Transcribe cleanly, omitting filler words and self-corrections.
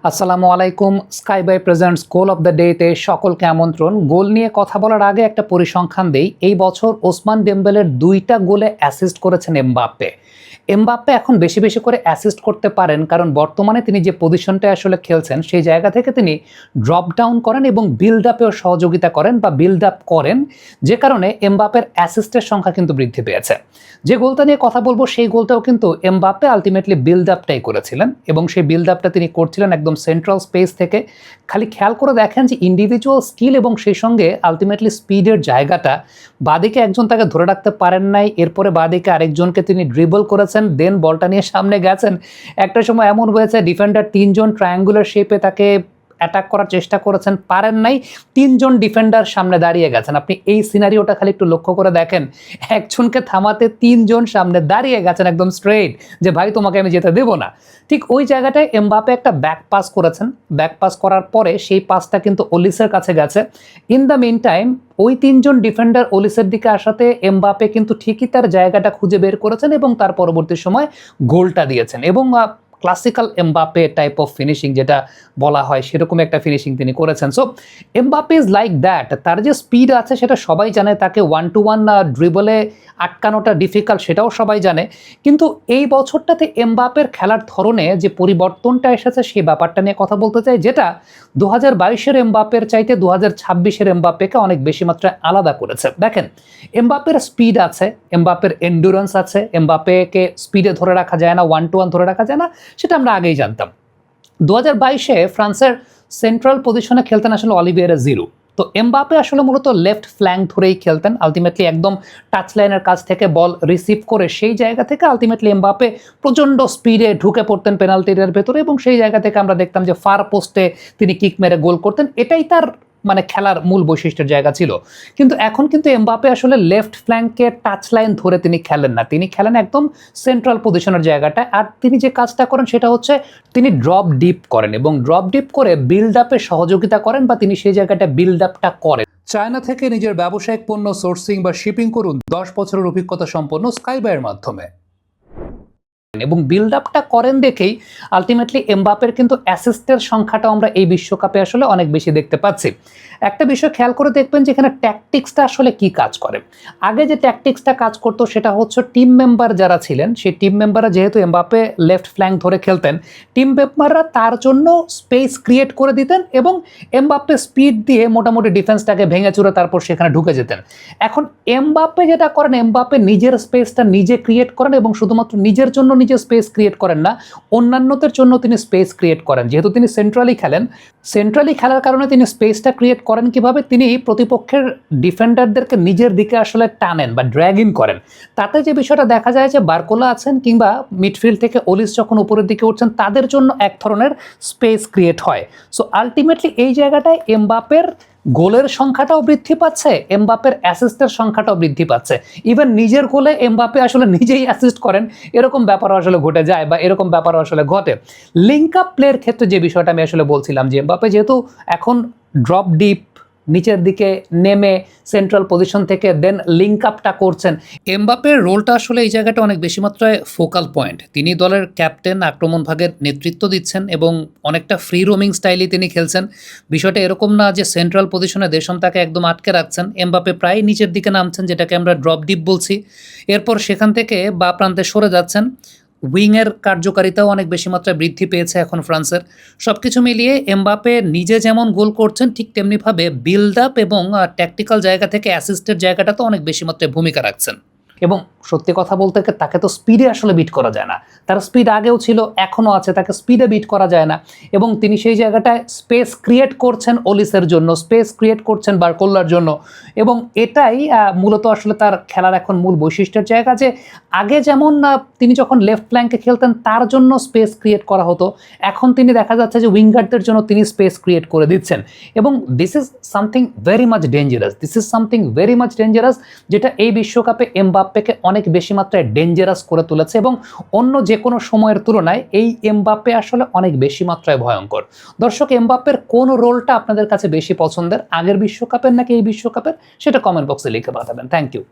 আসসালামু আলাইকুম। Sky by presents goal of the ডেতে সকলকে আমন্ত্রণ। গোল নিয়ে কথা বলার আগে একটা পরিসংখ্যান দেই। এই বছর ওসমান ডেম্বেলের ২টা গোলে অ্যাসিস্ট করেছেন এমবাপ্পে। এমবাপ্পে এখন বেশি বেশি করে অ্যাসিস্ট করতে পারেন, কারণ বর্তমানে তিনি যে পজিশনটায় আসলে খেলছেন সেই জায়গা থেকে তিনি ড্রপ ডাউন করেন এবং বিল্ড আপেও সহযোগিতা করেন বা বিল্ড আপ করেন, যে কারণে এমবাপ্পের অ্যাসিস্টের সংখ্যা কিন্তু বৃদ্ধি পেয়েছে। যে গোলটা নিয়ে কথা বলবো সেই গোলটাও কিন্তু এমবাপ্পে আলটিমেটলি বিল্ড আপটাই করেছিলেন এবং সেই বিল্ড আপটা তিনি করছিলেন একদম সেন্ট্রাল স্পেস থেকে। খালি খেয়াল করে দেখেন যে ইন্ডিভিজুয়াল স্কিল এবং সেই সঙ্গে আলটিমেটলি স্পিডের জায়গাটা, বাদিকে একজন তাকে ধরে রাখতে পারেন নাই, এরপরে বাদিকে আরেকজনকে তিনি ড্রিবল করেছেন, দেন বলটা নিয়ে সামনে গেছেন। একটা সময় এমন হয়েছে ডিফেন্ডার ৩ জন ট্রায়াঙ্গুলার শেপে তাকে অ্যাটাক করার চেষ্টা করেছেন, পারেন নাই, ৩ জন ডিফেন্ডার সামনে দাঁড়িয়ে গেছেন। আপনি এই সিনারিওটা খালি একটু লক্ষ্য করে দেখেন, একজনকে থামাতে ৩ জন সামনে দাঁড়িয়ে গেছেন একদম স্ট্রেইট, যে ভাই তোমাকে আমি যেতে দেবো না। ঠিক ওই জায়গাটায় এমবাপ্পে একটা ব্যাক পাস করেছেন। ব্যাক পাস করার পরে সেই পাসটা কিন্তু ওলিসের কাছে গেছে। ইন দ্য মিন টাইম ওই ৩ জন ডিফেন্ডার ওলিসের দিকে আসাতে এমবাপ্পে কিন্তু ঠিকই তার জায়গাটা খুঁজে বের করেছেন এবং তার পরবর্তী সময় গোলটা দিয়েছেন। এবং classical Mbappe type of finishing যেটা বলা হয় সেরকম একটা ফিনিশিং তিনি করেছেন। So Mbappe is like that. তার যে স্পিড আছে সেটা সবাই জানে, তাকে 1-to-1 ড্রিবলে আটকানোটা ডিফিকাল্ট সেটাও সবাই জানে। কিন্তু এই বছরটাতে এমবাপ্পের খেলার ধরনে যে পরিবর্তনটা এসেছে সেই ব্যাপারটা নিয়ে কথা বলতে চাই, যেটা 2022-এর এমবাপ্পের চাইতে 2026-এর এমবাপ্পেকে অনেক বেশি মাত্রায় আলাদা করেছে। দেখেন, এমবাপ্পের স্পিড আছে, এমবাপ্পের এন্ডুরেন্স আছে, এমবাপ্পেকে স্পিডে ধরে রাখা যায় না, 1-to-1 ধরে রাখা যায় না, সেটা আমরা আগেই জানতাম। 2022-এ ফ্রান্সের সেন্ট্রাল পজিশনে খেলতেন আসলে অলিভিয়ের জিরু। তো এমবাপ্পে আসলে মূলত লেফট ফ্ল্যাঙ্ক ধরেই খেলতেন। আলটিমেটলি একদম টাচ লাইনের কাছ থেকে বল রিসিভ করে সেই জায়গা থেকে আলটিমেটলি এমবাপ্পে প্রচণ্ড স্পিডে ঢুকে পড়তেন পেনাল্টির ভেতরে এবং সেই জায়গা থেকে আমরা দেখতাম যে ফার পোস্টে তিনি কিক মেরে গোল করতেন। এটাই তার খেলার মূল বৈশিষ্ট্যের জায়গা ছিল। কিন্তু এখন কিন্তু এমবাপ্পে আসলে লেফট ফ্ল্যাঙ্কে টাচ লাইন ধরে তিনি খেলেন না, তিনি খেলেন একদম সেন্ট্রাল পজিশনের জায়গাটা। আর তিনি যে কাজটা করেন সেটা হচ্ছে তিনি ড্রপ ডিপ করেন এবং ড্রপ ডিপ করে বিল্ড আপে সহযোগিতা করেন বা তিনি সেই জায়গাটা বিল্ড আপটা করেন। চায়না থেকে নিজের ব্যবসায়িক পণ্য সোর্সিং বা শিপিং করুন 10 বছরের অভিজ্ঞতা সম্পন্ন স্কাইবাইয়ের মাধ্যমে। এবং বিল্ড আপটা করেন দেখেই আলটিমেটলি এমবাপ্পের কিন্তু অ্যাসিস্টের সংখ্যাটা আমরা এই বিশ্বকাপে আসলে অনেক বেশি দেখতে পাচ্ছি। একটা বিষয় খেয়াল করে দেখবেন যে এখানে ট্যাকটিক্সটা আসলে কি কাজ করে। আগে যে ট্যাকটিক্সটা কাজ করতো সেটা হচ্ছে টিম মেম্বার যারা ছিলেন সেই টিম মেম্বাররা, যেহেতু এমবাপ্পে লেফট ফ্ল্যাঙ্ক ধরে খেলতেন, টিম মেম্বাররা তার জন্য স্পেস ক্রিয়েট করে দিতেন এবং এমবাপ্পে স্পিড দিয়ে মোটামুটি ডিফেন্সটাকে ভেঙে চুরে তারপর সেখানে ঢুকে যেতেন। এখন এমবাপ্পে যেটা করেন, এমবাপ্পে নিজের স্পেসটা নিজে ক্রিয়েট করেন এবং শুধুমাত্র নিজের জন্য নিজে স্পেস ক্রিয়েট করেন না, অন্যান্যদের জন্য তিনি স্পেস ক্রিয়েট করেন। যেহেতু তিনি সেন্ট্রালি খেলেন, সেন্ট্রালি খেলার কারণে তিনি স্পেসটা ক্রিয়েট করেন কিভাবে, তিনি প্রতিপক্ষের ডিফেন্ডারদেরকে নিজের দিকে আসলে টানেন বা ড্র্যাগ ইন করেন। তাতে যে বিষয়টা দেখা যায় যে বারকোলা আছেন কিংবা মিডফিল্ড থেকে ওলিস যখন উপরের দিকে উঠছেন তাদের জন্য এক ধরনের স্পেস ক্রিয়েট হয়। সো আলটিমেটলি এই জায়গাটায় এমবাপ্পের গোলের সংখ্যাটাও বৃদ্ধি পাচ্ছে, এমবাপ্পের অ্যাসিস্টের সংখ্যাটাও বৃদ্ধি পাচ্ছে। ইভেন নিজের গোলে এমবাপ্পে আসলে নিজেই অ্যাসিস্ট করেন, এরকম ব্যাপারও আসলে ঘটে যায় বা এরকম ব্যাপারও আসলে ঘটে। লিঙ্ক আপ প্লের ক্ষেত্রে যে বিষয়টা আমি আসলে বলছিলাম যে এমবাপ্পে যেহেতু এখন ড্রপ ডিপ নিচের দিকে নেমে সেন্ট্রাল পজিশন থেকে দেন লিঙ্ক আপটা করছেন, এমবাপ্পের রোলটা আসলে এই জায়গাটা অনেক বেশি মাত্রায় ফোকাল পয়েন্ট। তিনি দলের ক্যাপ্টেন, আক্রমণ ভাগের নেতৃত্ব দিচ্ছেন এবং অনেকটা ফ্রি রোমিং স্টাইলে তিনি খেলছেন। বিষয়টা এরকম না যে সেন্ট্রাল পজিশনে দেশম তাকে একদম আটকে রাখছেন, এমবাপ্পে প্রায় নিচের দিকে নামছেন, যেটাকে আমরা ড্রপ ডিপ বলছি। এরপর সেখান থেকে বা প্রান্তে সরে যাচ্ছেন। উইংয়ের কার্যকারিতাও অনেক বেশি মাত্রায় বৃদ্ধি পেয়েছে এখন ফ্রান্সের। সব কিছু মিলিয়ে এমবাপ্পে নিজে যেমন গোল করছেন ঠিক তেমনিভাবে বিল্ড আপ এবং ট্যাকটিক্যাল জায়গা থেকে অ্যাসিস্টের জায়গাটা তো অনেক বেশি মাত্রায় ভূমিকা রাখছেন। এবং সত্যি কথা বলতে তাকে তো স্পিডে আসলে বিট করা যায় না, তার স্পিড আগেও ছিল এখনও আছে, তাকে স্পিডে বিট করা যায় না। এবং তিনি সেই জায়গাটায় স্পেস ক্রিয়েট করছেন ওলিসের জন্য, স্পেস ক্রিয়েট করছেন বারকোল্লার জন্য। এবং এটাই মূলত আসলে তার খেলার এখন মূল বৈশিষ্ট্যের জায়গা, যে আগে যেমন তিনি যখন লেফট ফ্ল্যাঙ্কে খেলতেন তার জন্য স্পেস ক্রিয়েট করা হতো, এখন তিনি দেখা যাচ্ছে যে উইঙ্গারদের জন্য তিনি স্পেস ক্রিয়েট করে দিচ্ছেন। এবং this is something very much dangerous, যেটা এই বিশ্বকাপে এমবাপ্পেকে অনেক বেশি মাত্রায় ডেঞ্জারাস করে তুলেছে এবং অন্য যে কোনো সময়ের তুলনায় এই এমবাপ্পে আসলে অনেক বেশি মাত্রায় ভয়ঙ্কর। দর্শক, এমবাপ্পের কোন রোলটা আপনাদের কাছে বেশি পছন্দের, আগের বিশ্বকাপের নাকি এই বিশ্বকাপের, সেটা কমেন্ট বক্সে লিখে পাঠাবেন। Thank you.